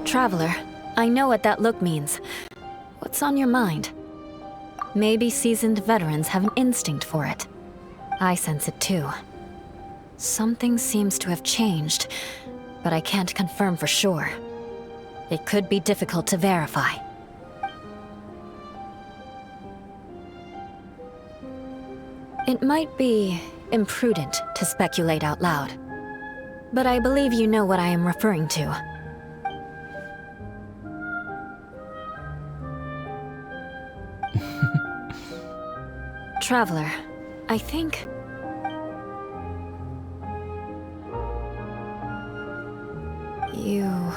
Traveler, I know what that look means. What's on your mind? Maybe seasoned veterans have an instinct for it. I sense it too. Something seems to have changed, but I can't confirm for sure. It could be difficult to verify. It might be imprudent to speculate out loud, but I believe you know what I am referring to. Traveler, I think... you...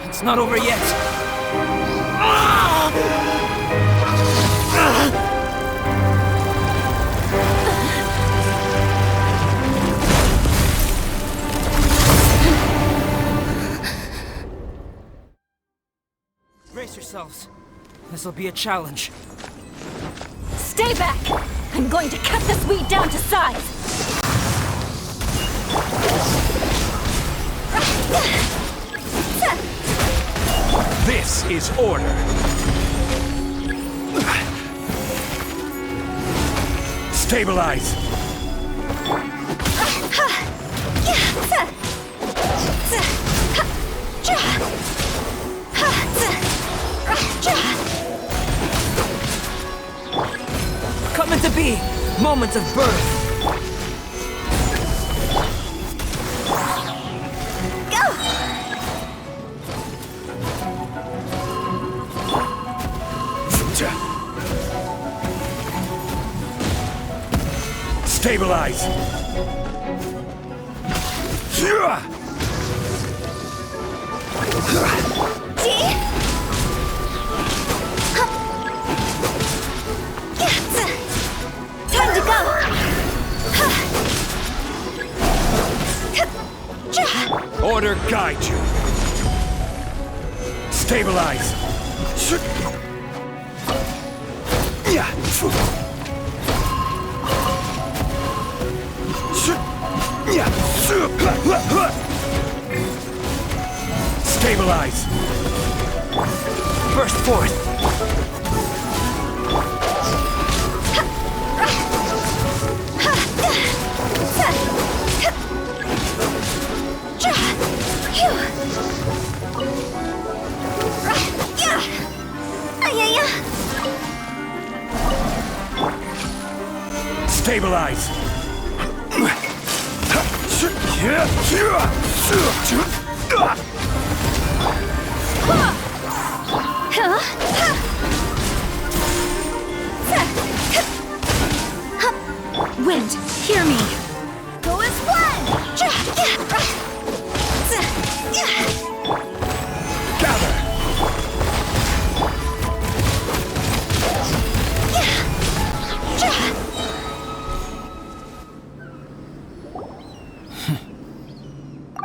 It's not over yet. Brace yourselves. This'll be a challenge. Stay back! I'm going to cut this weed down to size! This is order. Stabilize. Coming to be moments of birth. Stabilize! Time to go! Order guide you. Stabilize! Stabilize! Burst forth! Stabilize! Wind, hear me! Go as one! Gather!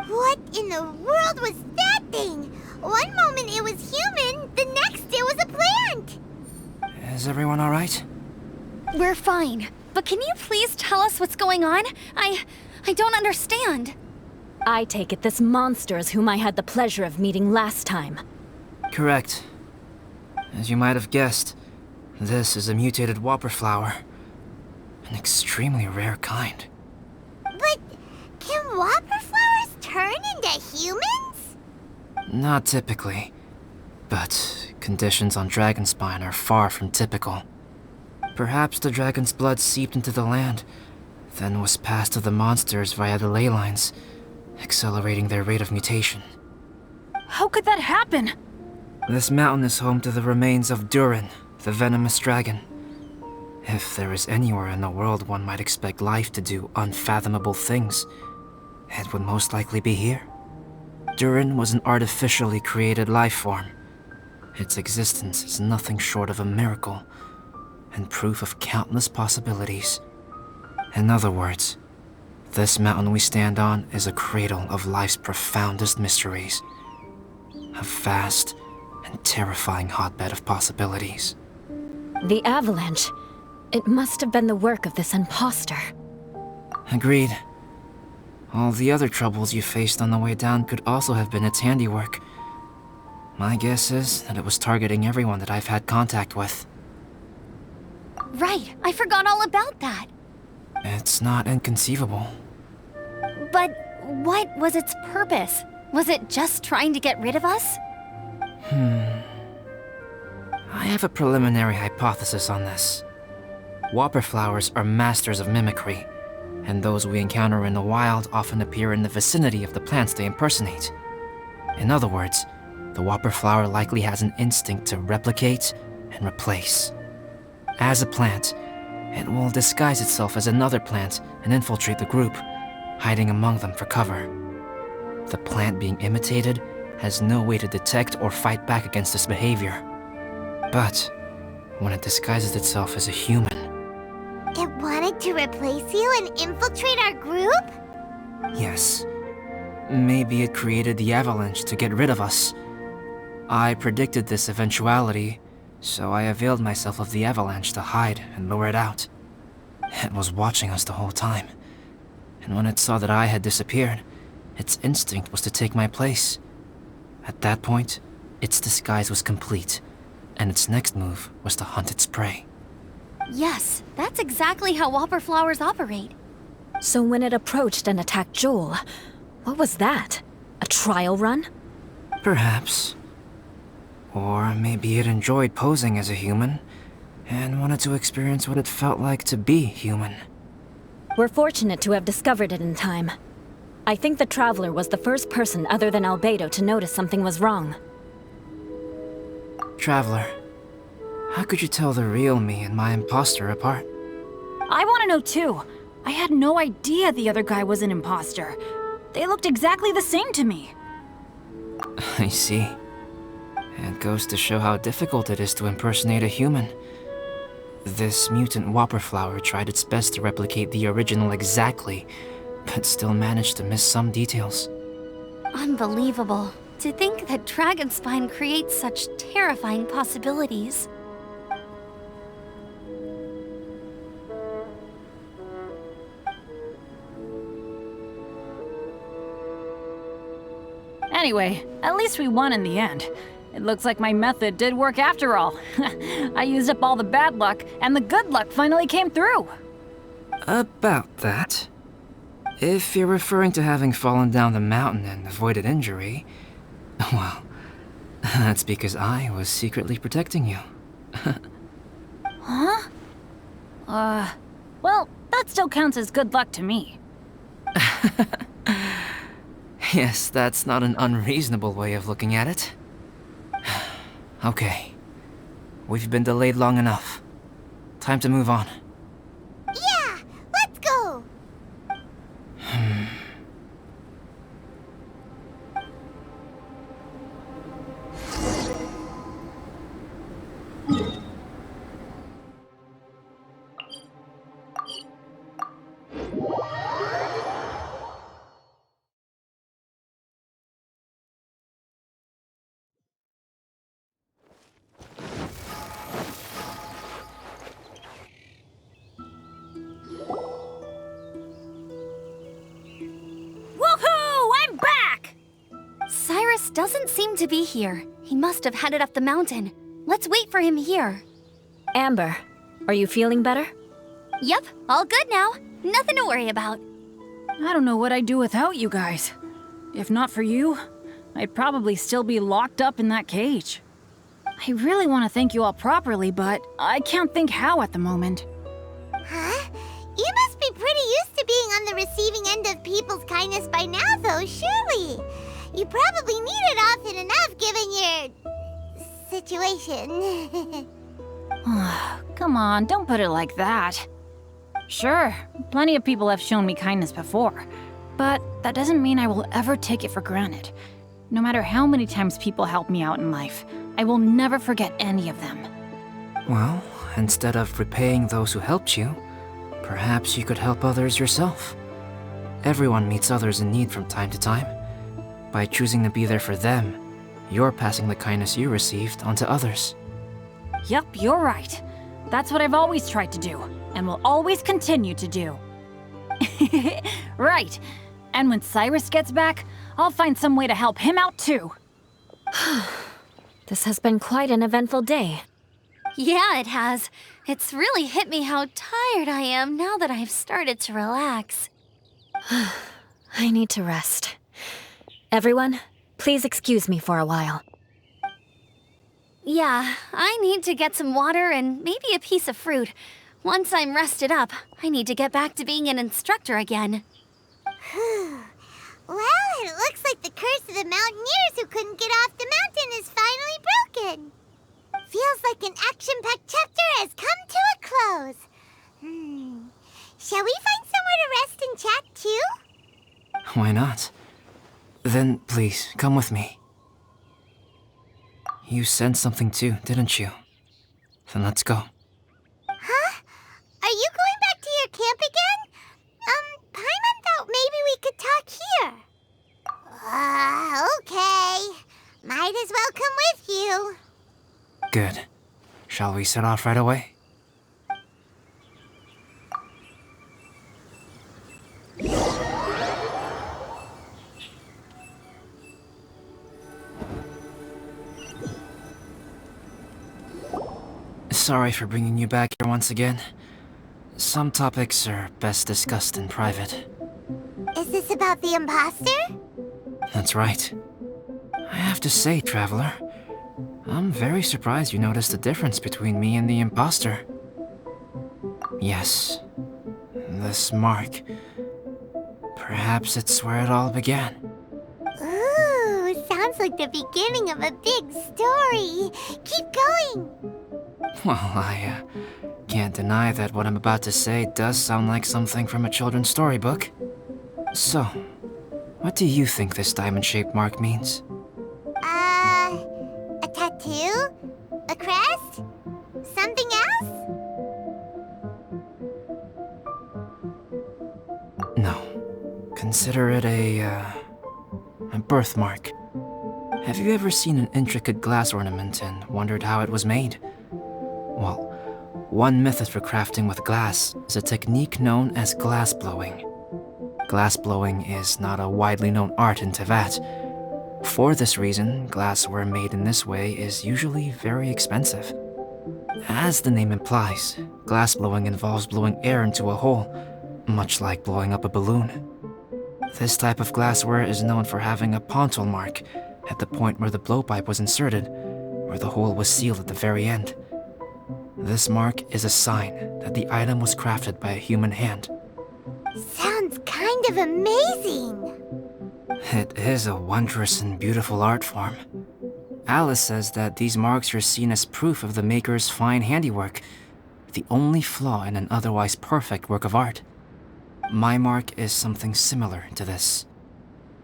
What in the world was that thing? One moment it was human, the next it was a plant! Is everyone alright? We're fine. But can you please tell us what's going on? I don't understand. I take it this monster is whom I had the pleasure of meeting last time. Correct. As you might have guessed, this is a mutated whopper flower. An extremely rare kind. But can whopper flowers turn into humans? Not typically, but conditions on Dragonspine are far from typical. Perhaps the dragon's blood seeped into the land, then was passed to the monsters via the ley lines, accelerating their rate of mutation. How could that happen? This mountain is home to the remains of Durin, the venomous dragon. If there is anywhere in the world one might expect life to do unfathomable things, it would most likely be here. Durin was an artificially created life form. Its existence is nothing short of a miracle, and proof of countless possibilities. In other words, this mountain we stand on is a cradle of life's profoundest mysteries. A vast and terrifying hotbed of possibilities. The avalanche. It must have been the work of this imposter. Agreed. All the other troubles you faced on the way down could also have been its handiwork. My guess is that it was targeting everyone that I've had contact with. Right, I forgot all about that. It's not inconceivable. But what was its purpose? Was it just trying to get rid of us? I have a preliminary hypothesis on this. Whopper flowers are masters of mimicry, and those we encounter in the wild often appear in the vicinity of the plants they impersonate. In other words, the whopper flower likely has an instinct to replicate and replace. As a plant, it will disguise itself as another plant and infiltrate the group, hiding among them for cover. The plant being imitated has no way to detect or fight back against this behavior. But when it disguises itself as a human, It wanted to replace you and infiltrate our group? yes, maybe it created the avalanche to get rid of us. I predicted this eventuality, so I availed myself of the avalanche to hide and lure it out. It was watching us the whole time, and when it saw that I had disappeared, its instinct was to take my place. At that point, its disguise was complete, and its next move was to hunt its prey. Yes, that's exactly how whopper flowers operate. So when it approached and attacked Joel, what was that? A trial run? Perhaps. Or maybe it enjoyed posing as a human, and wanted to experience what it felt like to be human. We're fortunate to have discovered it in time. I think the Traveler was the first person other than Albedo to notice something was wrong. Traveler, how could you tell the real me and my imposter apart? I want to know too. I had no idea the other guy was an imposter. They looked exactly the same to me. I see. It goes to show how difficult it is to impersonate a human. This mutant whopper flower tried its best to replicate the original exactly, but still managed to miss some details. Unbelievable. To think that Dragonspine creates such terrifying possibilities. Anyway, at least we won in the end. It looks like my method did work after all. I used up all the bad luck, and the good luck finally came through. About that. If you're referring to having fallen down the mountain and avoided injury, well, that's because I was secretly protecting you. Well, that still counts as good luck to me. Yes, that's not an unreasonable way of looking at it. Okay. We've been delayed long enough. Time to move on. Yeah, let's go! doesn't seem to be here. He must have headed up the mountain. Let's wait for him here. Amber, are you feeling better? Yep, all good now. Nothing to worry about. I don't know what I'd do without you guys. If not for you, I'd probably still be locked up in that cage. I really want to thank you all properly, but I can't think how at the moment. Huh? You must be pretty used to being on the receiving end of people's kindness by now, though, surely. You probably need it often enough, given your situation. Come on, don't put it like that. Sure, plenty of people have shown me kindness before, but that doesn't mean I will ever take it for granted. No matter how many times people help me out in life, I will never forget any of them. Well, instead of repaying those who helped you, perhaps you could help others yourself. Everyone meets others in need from time to time. By choosing to be there for them, you're passing the kindness you received onto others. Yep, you're right. That's what I've always tried to do, and will always continue to do. Right. And when Cyrus gets back, I'll find some way to help him out too. This has been quite an eventful day. Yeah, it has. It's really hit me how tired I am now that I've started to relax. I need to rest. Everyone, please excuse me for a while. Yeah, I need to get some water and maybe a piece of fruit. Once I'm rested up, I need to get back to being an instructor again. Well, it looks like the curse of the mountaineers who couldn't get off the mountain is finally broken. Feels like an action-packed chapter has come to a close. Shall we find somewhere to rest and chat too? Why not? Then please, come with me. You sensed something too, didn't you? Then let's go. Huh? Are you going back to your camp again? Paimon thought maybe we could talk here. Okay. Might as well come with you. Good. Shall we set off right away? Sorry for bringing you back here once again. Some topics are best discussed in private. Is this about the imposter? That's right. I have to say, Traveler, I'm very surprised you noticed the difference between me and the imposter. Yes, this mark. Perhaps it's where it all began. Ooh, sounds like the beginning of a big story. Keep going. Well, I can't deny that what I'm about to say does sound like something from a children's storybook. So, what do you think this diamond-shaped mark means? A tattoo? A crest? Something else? No. Consider it a birthmark. Have you ever seen an intricate glass ornament and wondered how it was made? Well, one method for crafting with glass is a technique known as glass blowing. Glass blowing is not a widely known art in Teyvat. For this reason, glassware made in this way is usually very expensive. As the name implies, glass blowing involves blowing air into a hole, much like blowing up a balloon. This type of glassware is known for having a pontal mark at the point where the blowpipe was inserted, where the hole was sealed at the very end. This mark is a sign that the item was crafted by a human hand. Sounds kind of amazing. It is a wondrous and beautiful art form. Alice says that these marks are seen as proof of the maker's fine handiwork, the only flaw in an otherwise perfect work of art. My mark is something similar to this.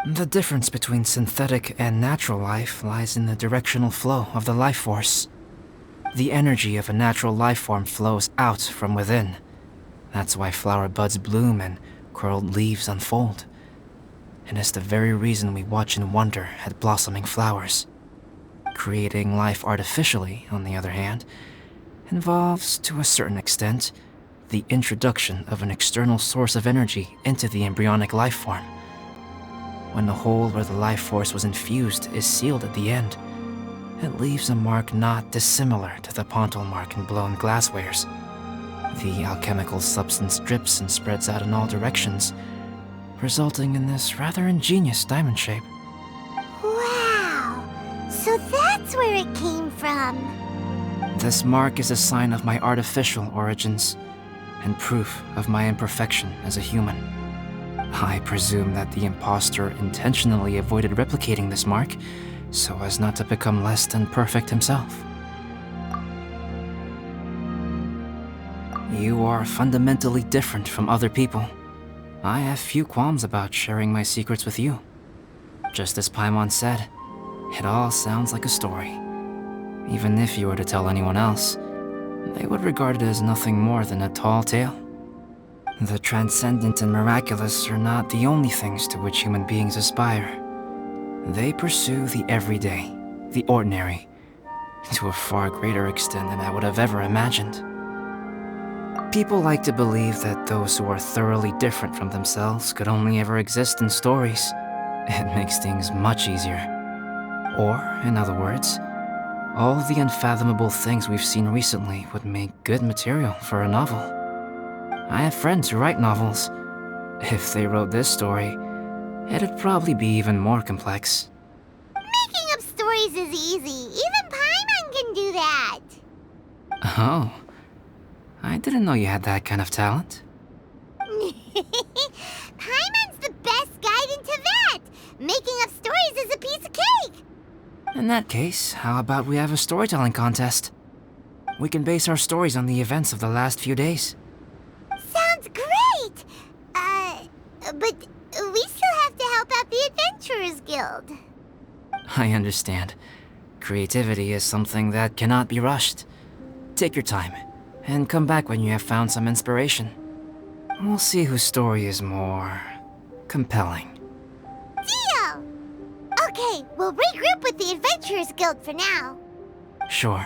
The difference between synthetic and natural life lies in the directional flow of the life force. The energy of a natural life form flows out from within. That's why flower buds bloom and curled leaves unfold. And it's the very reason we watch and wonder at blossoming flowers. Creating life artificially, on the other hand, involves, to a certain extent, the introduction of an external source of energy into the embryonic life form. when the hole where the life force was infused is sealed at the end, it leaves a mark not dissimilar to the pontal mark in blown glasswares. The alchemical substance drips and spreads out in all directions, resulting in this rather ingenious diamond shape. Wow! So that's where it came from. This mark is a sign of my artificial origins, and proof of my imperfection as a human. I presume that the impostor intentionally avoided replicating this mark, so as not to become less than perfect himself. You are fundamentally different from other people. I have few qualms about sharing my secrets with you. Just as Paimon said, it all sounds like a story. Even if you were to tell anyone else, they would regard it as nothing more than a tall tale. The transcendent and miraculous are not the only things to which human beings aspire. They pursue the everyday, the ordinary, to a far greater extent than I would have ever imagined. People like to believe that those who are thoroughly different from themselves could only ever exist in stories. It makes things much easier. Or, in other words, all the unfathomable things we've seen recently would make good material for a novel. I have friends who write novels. If they wrote this story, it'd probably be even more complex. Making up stories is easy. Even Paimon can do that. Oh, I didn't know you had that kind of talent. Paimon's the best guide into that. Making up stories is a piece of cake. In that case, how about we have a storytelling contest? We can base our stories on the events of the last few days. Sounds great! But we still have to help out the Adventurers Guild. I understand. Creativity is something that cannot be rushed. Take your time, and come back when you have found some inspiration. We'll see whose story is more compelling. Deal! Okay, we'll regroup with the Adventurers Guild for now. Sure.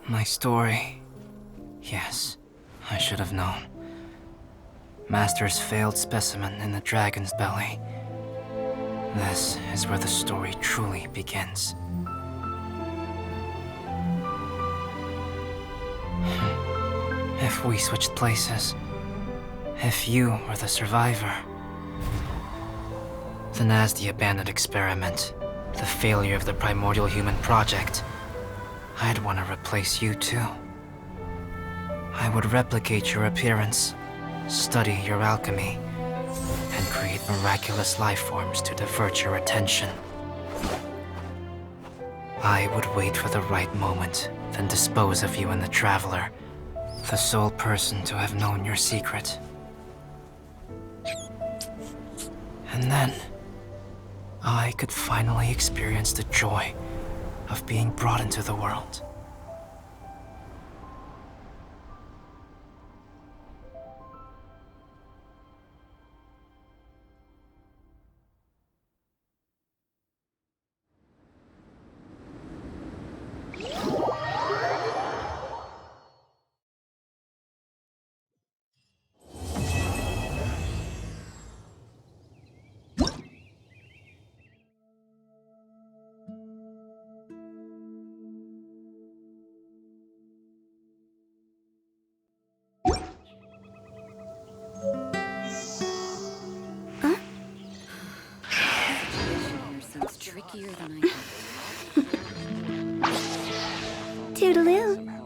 My story. Yes, I should have known. Master's failed specimen in the dragon's belly. This is where the story truly begins. If we switched places, if you were the survivor, then as the abandoned experiment, the failure of the primordial human project, I'd want to replace you too. I would replicate your appearance, study your alchemy, and create miraculous life forms to divert your attention. I would wait for the right moment, then dispose of you in the Traveler, the sole person to have known your secret. And then, I could finally experience the joy of being brought into the world. Trickier than I Toodaloo.